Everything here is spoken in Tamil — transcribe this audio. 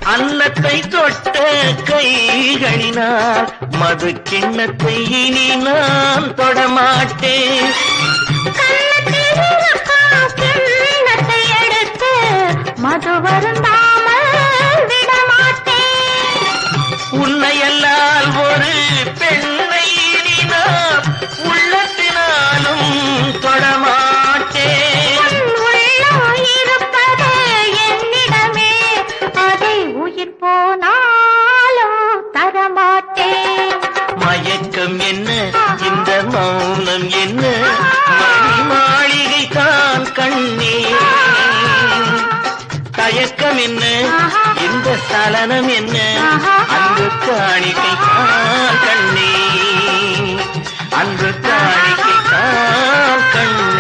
அன்னத்தை தொட்ட கைகளினால் மது கிண்ணத்தை இனி நான் தொடமாட்டேன். கிண்ணத்தை எடுத்து மது வருந்தாமல் விடமாட்டேன். உன்னையல்லால் ஒரு பெண்ணை இனி நான் உள்ளத்தினாலும் தொடமாட்டேன். உள்ளம் இருப்பது என்னிடமே, அதை உயிர் போனாலும் தரமாட்டேன். மயக்கம் என்ன, இந்த மௌனம் என்ன, மணி மாளிகை தான் கண்ணே. தயக்கம் என்ன, இந்த சலனம் என்ன, அன்பு காணிக்கை தான் கண்ணே, அன்பு காணிக்கை தான் கண்ணே.